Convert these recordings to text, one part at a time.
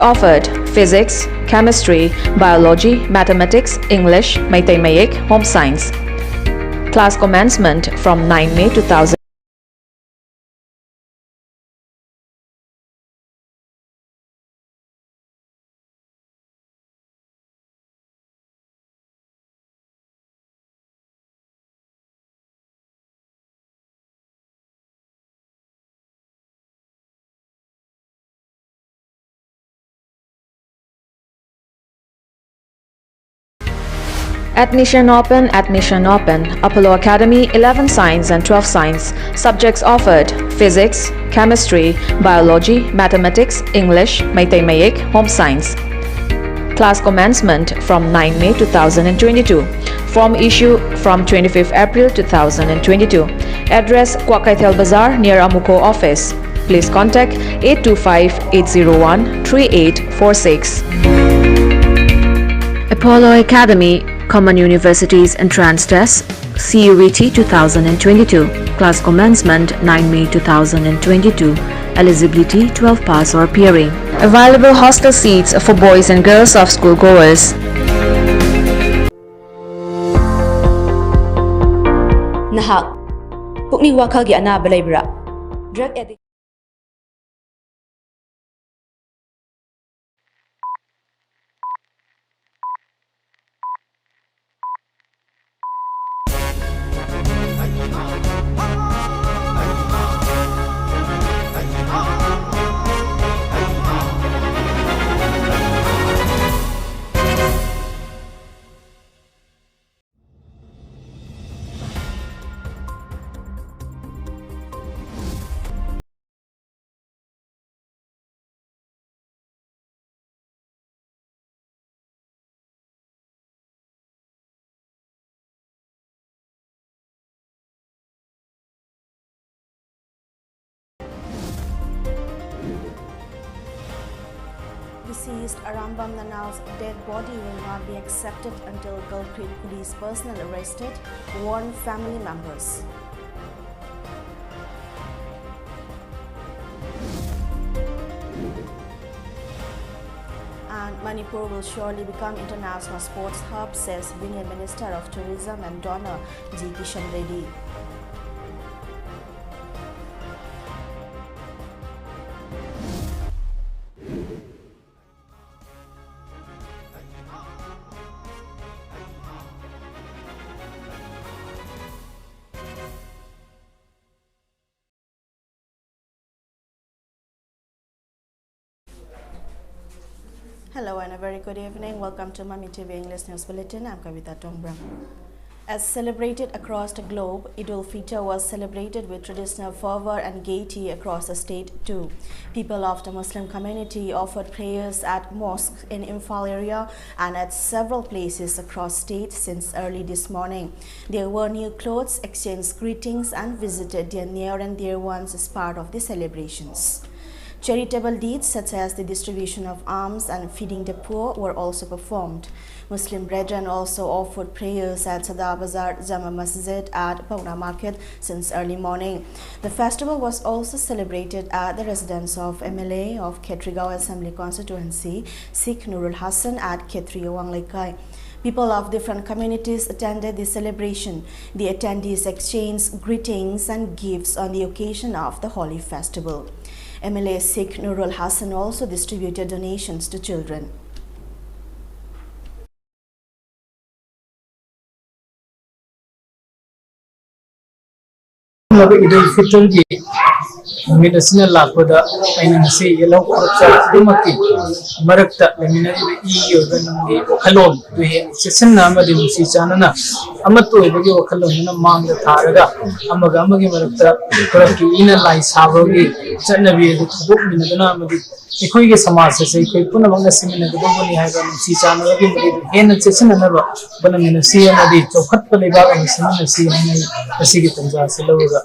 Offered physics, chemistry, biology, mathematics, English, Meitei Mayek, home science. Class commencement from 9 May 2000. Admission open, Apollo Academy, 11 Science and 12 Science. Subjects offered physics, chemistry, biology, mathematics, English, Meitei Mayek, home science. Class commencement from 9 May 2022. Form issue from 25th April 2022. Address Kwakaitel Bazaar near Amuko office. Please contact 825-801-3846. Apollo Academy Common Universities Entrance Test CUET 2022. Class commencement 9 May 2022. Eligibility 12 pass or peering. Available hostel seats for boys and girls of school goers. Nahak pukning wakalgi anaba laybra drug addict. Deceased Arambam Nanal's dead body will not be accepted until Gulf Police personnel arrested, warned family members. And Manipur will surely become international sports hub, says Union Minister of Tourism and Donor G. Kishan Reddy. Hello and a very good evening. Welcome to Mami TV English News Bulletin. I'm KABITA TONGBRAM. As celebrated across the globe, Eid al-Fitr was celebrated with traditional fervor and gaiety across the state too. People of the Muslim community offered prayers at mosques in Imphal area and at several places across state since early this morning. They wore new clothes, exchanged greetings and visited their near and dear ones as part of the celebrations. Charitable deeds such as the distribution of alms and feeding the poor were also performed. Muslim brethren also offered prayers at Sadar Bazar Jama Masjid at Pauna Market since early morning. The festival was also celebrated at the residence of MLA of Khetrigao Assembly Constituency, Sikh Nurul Hassan at Khetri Wanglaikai. People of different communities attended the celebration. The attendees exchanged greetings and gifts on the occasion of the holy festival. MLA Sikh Nurul Hassan also distributed donations to children. Eid al-Fitr ki midasina lakoda aina se yellow crop dumaki marakta lamina I yogangi khalon duhe sesna amadi musi chanana amato ibagi wakhalon na mangda tharaga amaga amagi marakta koraki ina lai sabagi chanabi du khuduk minadana amadi ikoi ge samaj se ikoi puna bangna simina du boni haiba musi chanana gi magi hena sesna na ba bana mina si amadi chokhat pa leba ga simina si hanai asigi tanja se loga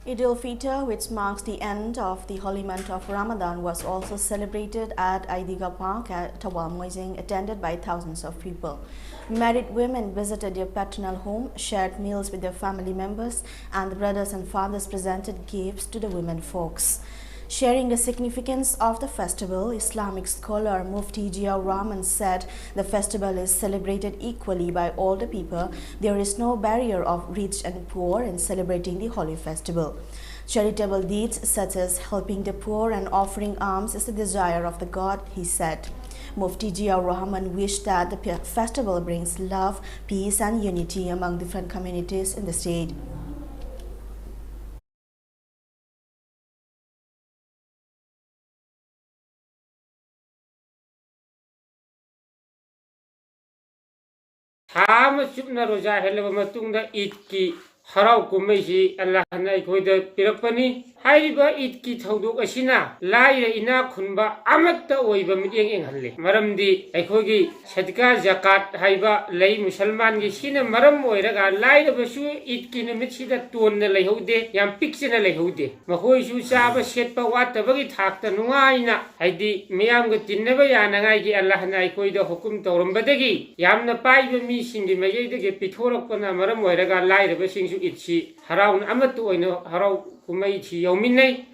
Eid al-Fitr, which marks the end of the holy month of Ramadan, was also celebrated at Aidiga Park at Tawal Moising, attended by thousands of people. Married women visited their paternal home, shared meals with their family members, and the brothers and fathers presented gifts to the women folks. Sharing the significance of the festival, Islamic scholar Mufti Jiaur Rahman said the festival is celebrated equally by all the people. There is no barrier of rich and poor in celebrating the holy festival. Charitable deeds such as helping the poor and offering alms is the desire of the God, he said. Mufti Jiaur Rahman wished that the festival brings love, peace and unity among different communities in the state. Ham chupna roja helwa matungda Eid ki harau kumai si Allah na ikoida pirapani haiba Eid ki thauduk asina laira ina khunba amatta oiba mieng eng halle maramdi aikogi sadaka zakat haiba lei musalman gi sina maram oiraga laira basu Eid ki numit sida ton na leihaude yam piksina leihaude mahoi su saba setpa wata bagi thakta nungaina haidi miyam ga tinnaba yana ngai gi Allah na ikoida hukum tawrambadagi yamna paiba mi singi mayedage pithorakpana maram oiraga laira basing Itchi Haraun Amatu Oino Harau Kumaichi Yominai.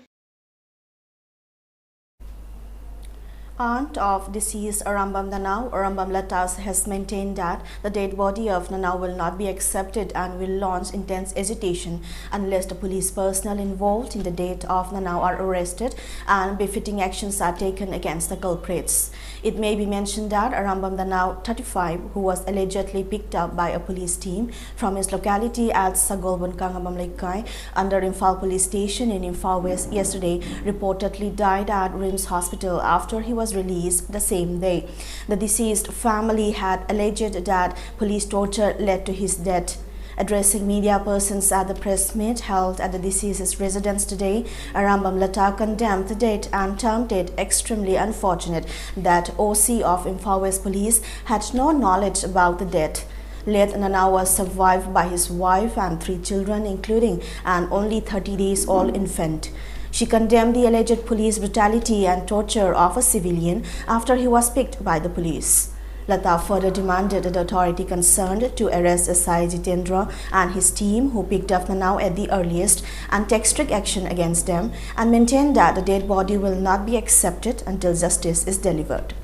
Aunt of deceased Arambam Nanau, Arambam Latas, has maintained that the dead body of Nanau will not be accepted and will launch intense agitation unless the police personnel involved in the death of Nanau are arrested and befitting actions are taken against the culprits. It may be mentioned that Arambam Nanau, 35, who was allegedly picked up by a police team from his locality at Sagolbon Kangabam Lekai under Imphal police station in Imphal West yesterday, reportedly died at RIMS hospital after he was released the same day. The deceased family had alleged that police torture led to his death. Addressing media persons at the press meet held at the deceased's residence today, Arambam Lata condemned the death and termed it extremely unfortunate that OC of Imphal West Police had no knowledge about the death. Late Nanau was survived by his wife and 3 children, including an only 30 days old infant. She condemned the alleged police brutality and torture of a civilian after he was picked by the police. Lata further demanded the authority concerned to arrest Asai Jitendra and his team who picked up Nanau at the earliest and take strict action against them, and maintained that the dead body will not be accepted until justice is delivered.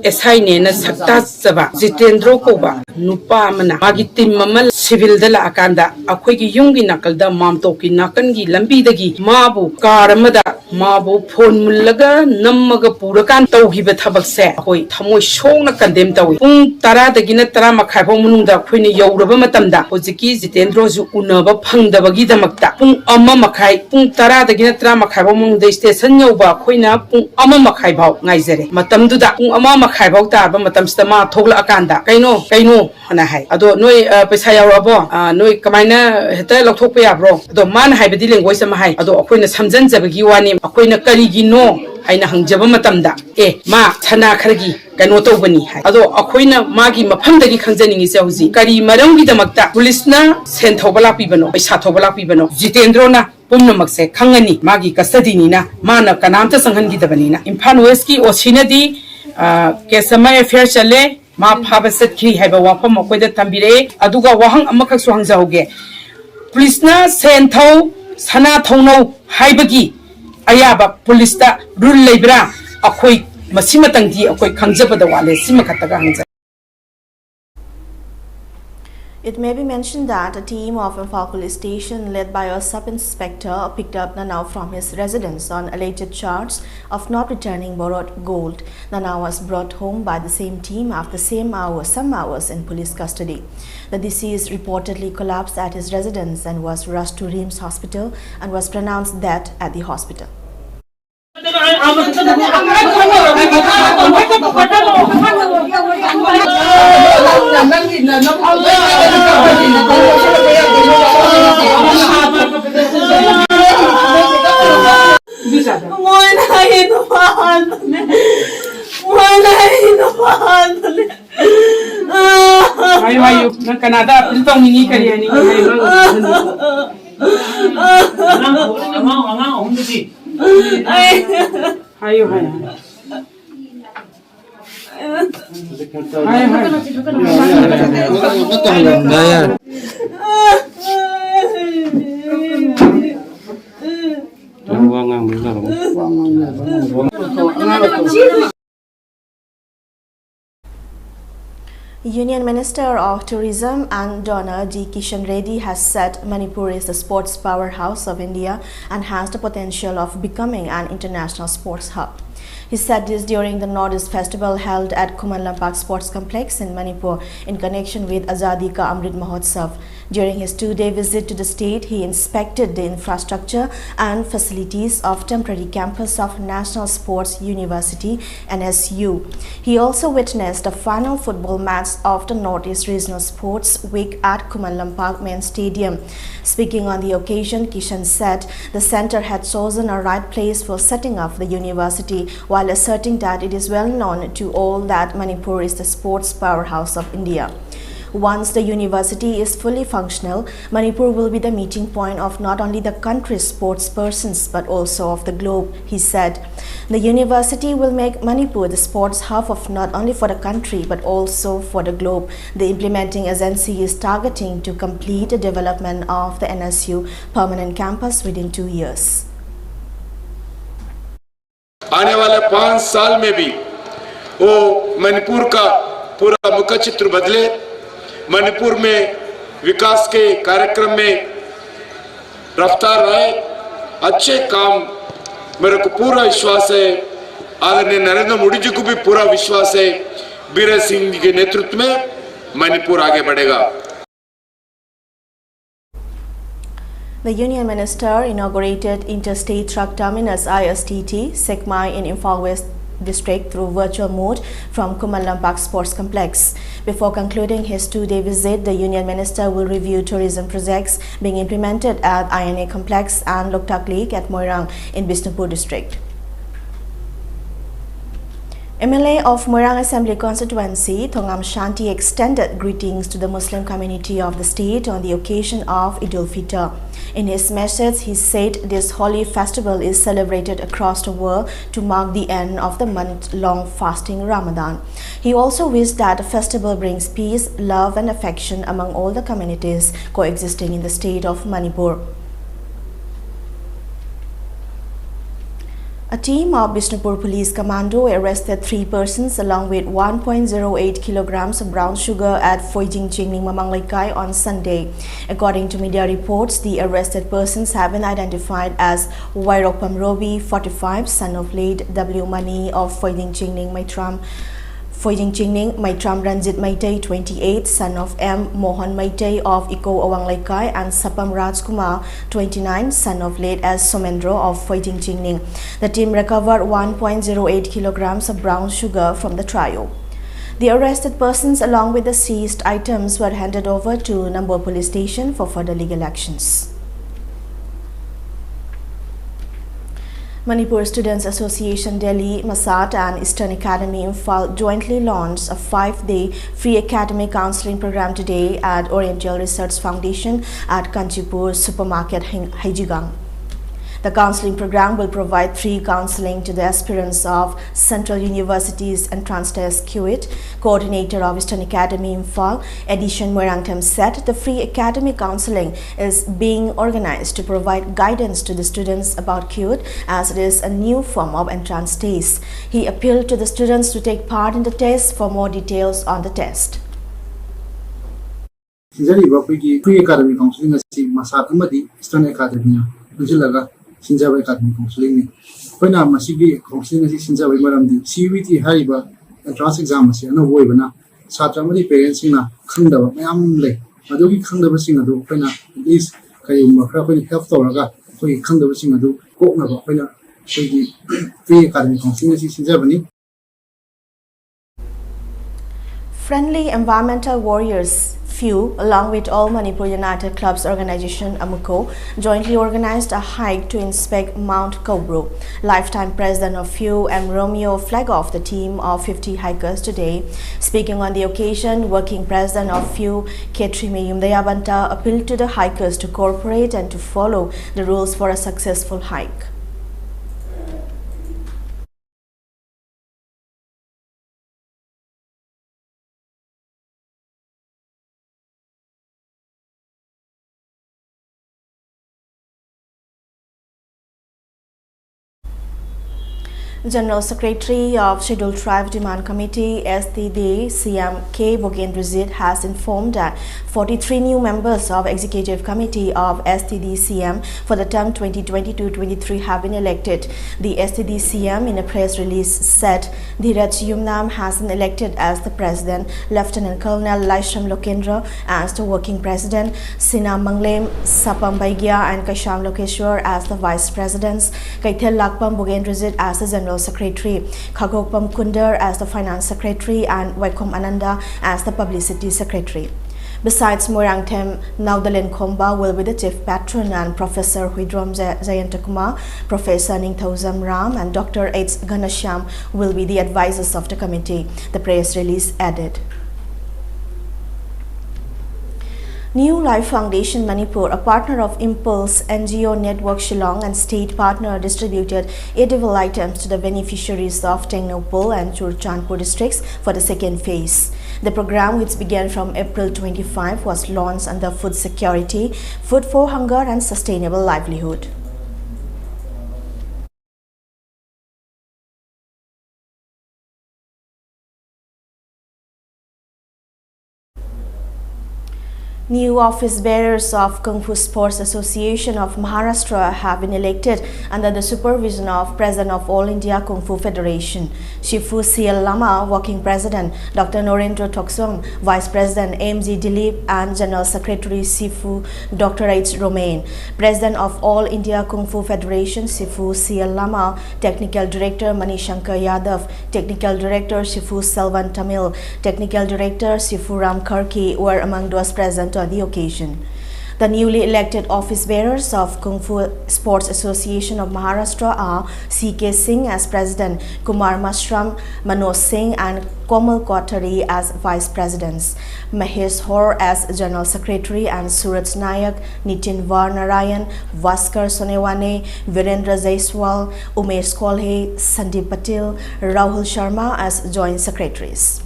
Esaine na sakta saba Jitendro koba nupa mana magi tim mamal civil dala akanda akhoi gi yungi nakalda mamto ki nakan gi lambi dagi mabu karamada mabu phone mullaga nammaga purakan tawhiba thabak se akhoi thamoi songna condemn tawi pung tara dagi na tara makhai bong munungda khoine youraba matamda hojiki Jitendro ju unaba phangdaba gi damakta pung amma makhai pung tara dagi na tara makhai bong munungda station yoba khoina pung amma makhai bau ngaijare matamduda pung amma Makhai Taba Matamstama Togla Akanda, Kaino, Hanahai. Ado no Pesaya Rabo, no Kamina Heta Lotopia bro, the man Hibediling voice of Mahai, Ado Aquina Samzan Zabagiwani, Aquina Karigino, Aina Hangjaba Matamda, Ma Tana Kargi, Ganoto Bani, Ado Aquina Magi Mapandagi Kanzaning is Elzi, Kari Marangi the Makta, Pulisna, Sentobala Pibano, Satobala Pibano, Jitendrona. Pumna magse khangani magi custody na mana kanamta sanghangi dabanina Imphal West o sinadi kesamai affair chale ma phabasat khi haiba wafam akoida tambire aduga wahang amakak su hangjaoge police na senthau sana thongno haibagi ayaba police ta rule leibra akoi masimatangdi akoi khangjabada wale simakataga hangja. It may be mentioned that a team of Imphal police station led by a sub-inspector picked up Nanau from his residence on alleged charge of not returning borrowed gold. Nanau was brought home by the same team after some hours in police custody. The deceased reportedly collapsed at his residence and was rushed to RIMS hospital and was pronounced dead at the hospital. Ayo, nak kanada piltong ningi kariya ningi hai hayo hayo Union Minister of Tourism and Donor D. Kishan Reddy has said Manipur is the sports powerhouse of India and has the potential of becoming an international sports hub. He said this during the Northeast Festival held at Kumalampak Sports Complex in Manipur in connection with Azadi Ka Amrit Mahotsav. During his two-day visit to the state, he inspected the infrastructure and facilities of temporary campus of National Sports University (NSU). He also witnessed the final football match of the Northeast Regional Sports Week at Kumalampak Main Stadium. Speaking on the occasion, Kishan said the center had chosen a right place for setting up the university, while asserting that it is well known to all that Manipur is the sports powerhouse of India. Once the university is fully functional, Manipur will be the meeting point of not only the country's sports persons but also of the globe, he said. The university will make Manipur the sports hub of not only for the country but also for the globe. The implementing agency is targeting to complete the development of the NSU permanent campus within 2 years. आने वाले 5 साल में भी वो मणिपुर का पूरा मुख्य चित्र बदले, मणिपुर में विकास के कार्यक्रम में रफ्तार रहे, अच्छे काम, मेरे को पूरा विश्वास है, आदरणीय नरेंद्र मोदी जी को भी पूरा विश्वास है, बीरेन सिंह जी के नेतृत्व में मणिपुर आगे बढ़ेगा। The Union Minister inaugurated Interstate Truck Terminus ISTT, Sekmai in Imphal West District through virtual mode from Kumalampak Sports Complex. Before concluding his two-day visit, the Union Minister will review tourism projects being implemented at INA Complex and Loktak Lake at Moirang in Bishnupur District. MLA of Moirang Assembly Constituency, Thongam Shanti, extended greetings to the Muslim community of the state on the occasion of Eid al-Fitr. In his message, he said this holy festival is celebrated across the world to mark the end of the month-long fasting Ramadan. He also wished that the festival brings peace, love and affection among all the communities coexisting in the state of Manipur. A team of Bishnupur Police Commando arrested 3 persons along with 1.08 kilograms of brown sugar at Foijing Chingning Mamanglaikai on Sunday. According to media reports, the arrested persons have been identified as Wairopam Robi, 45, son of late W. Mani of Foijing Chingning Maitram Ranjit Maitei, 28, son of M. Mohan Maitei of Iko Awanglaikai, and Sapam Rajkumar, 29, son of late S. Somendro of Foijing Chingning. The team recovered 1.08 kilograms of brown sugar from the trio. The arrested persons along with the seized items were handed over to Nambur Police Station for further legal actions. Manipur Students Association Delhi, Masat and Eastern Academy Imphal jointly launched a 5-day free academic counseling program today at Oriental Research Foundation at Kanchipur Supermarket, Haijigang. The counseling program will provide free counseling to the aspirants of Central University's entrance test QIT. Coordinator of Eastern Academy Imphal, Edition Moirangtam, said the free academic counseling is being organized to provide guidance to the students about QIT as it is a new form of entrance test. He appealed to the students to take part in the test for more details on the test. Free academic counseling Eastern Academy Sinjawai Academy Counseling. When I'm a CB counseling Sinjawai Maramdi, CVT Hariba, entrance exam, no Woivana, Satramadi parents in a Kunda, Mamle, Adobe Kunda Singadu, when at least Kayuma Crapin Health Toraga, for a Kunda Singadu, Kokna, when a free academy counseling Sinjavani. Friendly environmental warriors FEW, along with All Manipur United Clubs Organization AMUCO, jointly organized a hike to inspect Mount KOBRAM. Lifetime president of FEW, M. Romeo, flagged off the team of 50 hikers today. Speaking on the occasion, working president of FEW, Ketri Meyumdayabanta, appealed to the hikers to cooperate and to follow the rules for a successful hike. General Secretary of Scheduled Tribe Demand Committee STD CM K. Bogendrizit has informed that 43 new members of Executive Committee of STD CM for the term 2022-23 have been elected. The STD CM in a press release said Dhiraj Yumnam has been elected as the President, Lieutenant Colonel Laisham Lokendra as the Working President, Sina Manglem Sapam Baigya and Kasham Lokeshwar as the Vice Presidents, Kaithel Lakpam Bogendrizit as the General Secretary, Khagokpam Kunder as the Finance Secretary and Waikom Ananda as the Publicity Secretary. Besides Moirangthem, Naudalen Khomba will be the Chief Patron and Professor Huidrom Jayantakumar, Professor Ningthozam Ram and Dr. H. Ganashyam will be the advisors of the committee, the press release added. New Life Foundation Manipur, a partner of Impulse NGO Network Shillong and state partner, distributed edible items to the beneficiaries of Tengnopal and Churchandpur districts for the second phase. The program, which began from April 25, was launched under Food Security, Food for Hunger and Sustainable Livelihood. New office bearers of Kung Fu Sports Association of Maharashtra have been elected under the supervision of President of All India Kung Fu Federation, Shifu CL Lama, Working President, Dr. Norendra Toksong, Vice President MG Dilip and General Secretary Shifu Dr. H. Romain. President of All India Kung Fu Federation, Shifu CL Lama, Technical Director Manishankar Yadav, Technical Director Shifu Selvan Tamil, Technical Director Shifu Ram Karki were among those present on the occasion. The newly elected office bearers of Kung Fu Sports Association of Maharashtra are C.K. Singh as President, Kumar Mashram, Manoj Singh and Komal Kothari as Vice Presidents, Mahesh Hor as General Secretary and Suraj Nayak, Nitin Varnarayan, Vaskar Sonewane, Virendra Jaiswal, Umesh Kolhe, Sandeep Patil, Rahul Sharma as Joint Secretaries.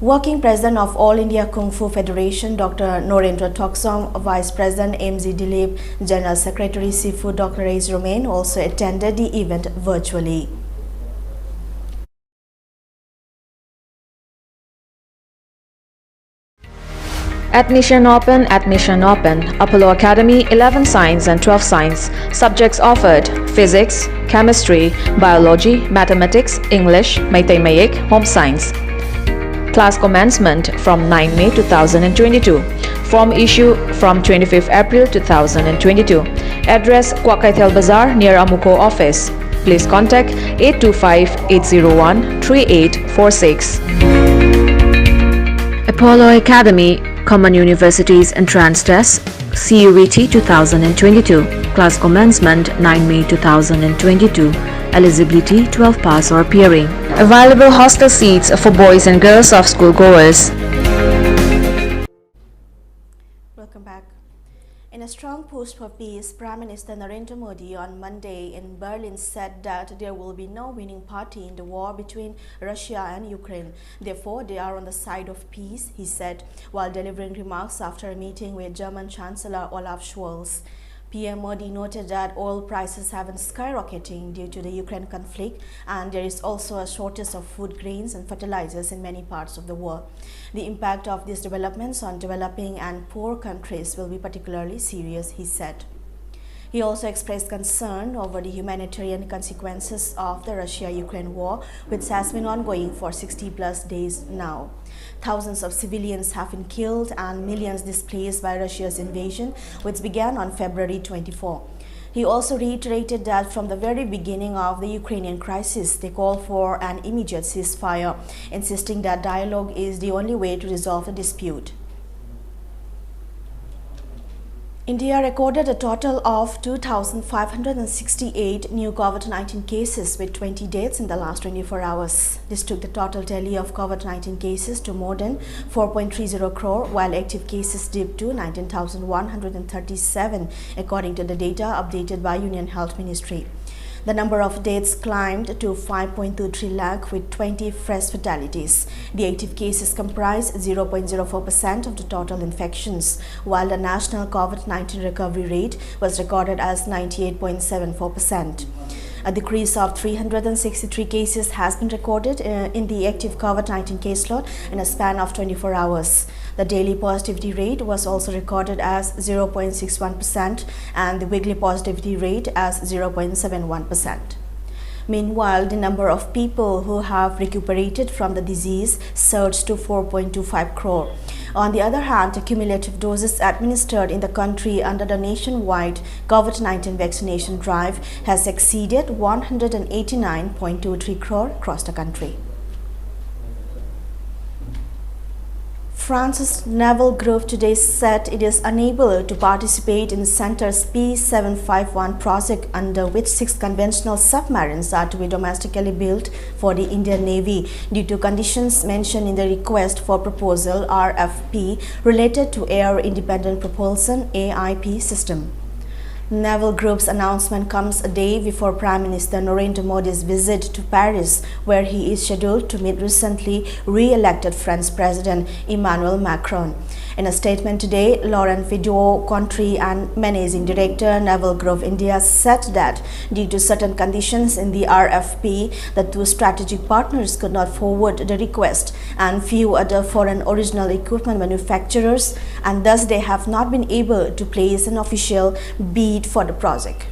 Working President of All India Kung Fu Federation, Dr. Norendra Toksong, Vice President MG Dilip, General Secretary Shifu Dr. H. Romain also attended the event virtually. Admission Open, Apollo Academy 11 Science and 12 Science. Subjects offered: Physics, Chemistry, Biology, Mathematics, English, Meitei Mayek, Home Science. Class commencement from 9 May 2022. Form issue from 25th April 2022. Address Kwakaithel Bazaar near Amuko office. Please contact 825-801-3846. Apollo Academy Common Universities Entrance Test CUET 2022. Class commencement 9 May 2022. Eligibility 12 pass or appearing. Available hostel seats for boys and girls of schoolgoers. Welcome back. In a strong push for peace, Prime Minister Narendra Modi on Monday in Berlin said that there will be no winning party in the war between Russia and Ukraine. Therefore, they are on the side of peace, he said, while delivering remarks after a meeting with German Chancellor Olaf Scholz. PM Modi noted that oil prices have been skyrocketing due to the Ukraine conflict, and there is also a shortage of food grains and fertilizers in many parts of the world. The impact of these developments on developing and poor countries will be particularly serious, he said. He also expressed concern over the humanitarian consequences of the Russia-Ukraine war, which has been ongoing for 60-plus days now. Thousands of civilians have been killed and millions displaced by Russia's invasion, which began on February 24. He also reiterated that from the very beginning of the Ukrainian crisis, they called for an immediate ceasefire, insisting that dialogue is the only way to resolve the dispute. India recorded a total of 2,568 new COVID-19 cases with 20 deaths in the last 24 hours. This took the total tally of COVID-19 cases to more than 4.30 crore, while active cases dipped to 19,137, according to the data updated by Union Health Ministry. The number of deaths climbed to 5.23 lakh with 20 fresh fatalities. The active cases comprise 0.04% of the total infections, while the national COVID-19 recovery rate was recorded as 98.74%. A decrease of 363 cases has been recorded in the active COVID-19 caseload in a span of 24 hours. The daily positivity rate was also recorded as 0.61% and the weekly positivity rate as 0.71%. Meanwhile, the number of people who have recuperated from the disease surged to 4.25 crore. On the other hand, the cumulative doses administered in the country under the nationwide COVID-19 vaccination drive has exceeded 189.23 crore across the country. France's naval group today said it is unable to participate in the center's P751 project, under which 6 conventional submarines are to be domestically built for the Indian Navy due to conditions mentioned in the request for proposal RFP related to Air Independent Propulsion AIP system. Naval Group's announcement comes a day before Prime Minister Narendra Modi's visit to Paris, where he is scheduled to meet recently re-elected French President Emmanuel Macron. In a statement today, Laurent Vidot-Contry and Managing Director Naval Group India said that due to certain conditions in the RFP, the 2 strategic partners could not forward the request, and few other foreign original equipment manufacturers, and thus they have not been able to place an official bid for the project.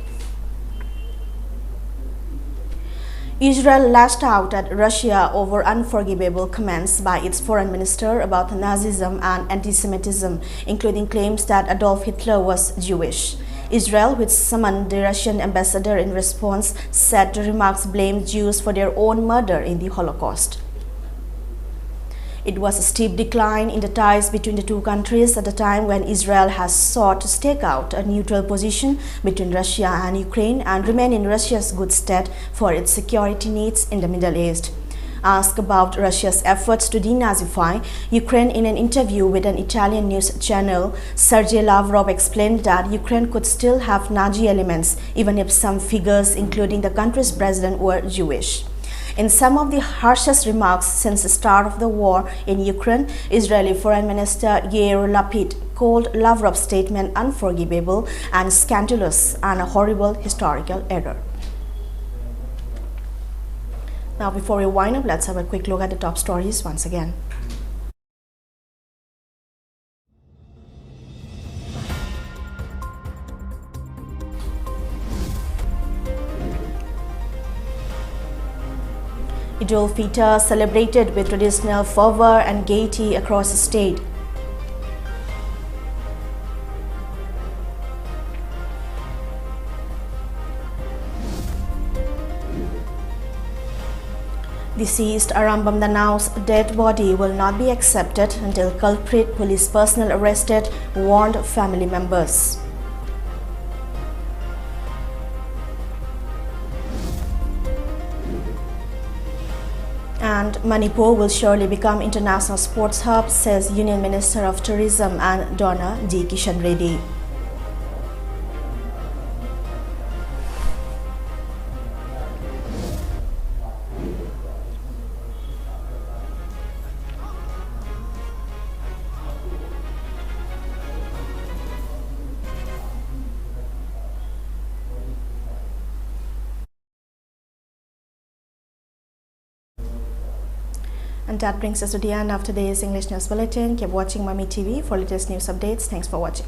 Israel lashed out at Russia over unforgivable comments by its foreign minister about Nazism and anti-Semitism, including claims that Adolf Hitler was Jewish. Israel, which summoned the Russian ambassador in response, said the remarks blamed Jews for their own murder in the Holocaust. It was a steep decline in the ties between the 2 countries at a time when Israel has sought to stake out a neutral position between Russia and Ukraine and remain in Russia's good stead for its security needs in the Middle East. Asked about Russia's efforts to denazify Ukraine in an interview with an Italian news channel, Sergei Lavrov explained that Ukraine could still have Nazi elements even if some figures, including the country's president, were Jewish. In some of the harshest remarks since the start of the war in Ukraine, Israeli Foreign Minister Yair Lapid called Lavrov's statement unforgivable and scandalous and a horrible historical error. Now, before we wind up, let's have a quick look at the top stories once again. Idul Fitr celebrated with traditional fervor and gaiety across the state. Deceased Arambam Danau's dead body will not be accepted until culprit police personnel arrested, warned family members. And Manipur will surely become international sports hub, says Union Minister of Tourism and Donna D. Kishan Reddy. And that brings us to the end of today's English News Bulletin. Keep watching Mami TV for latest news updates. Thanks for watching.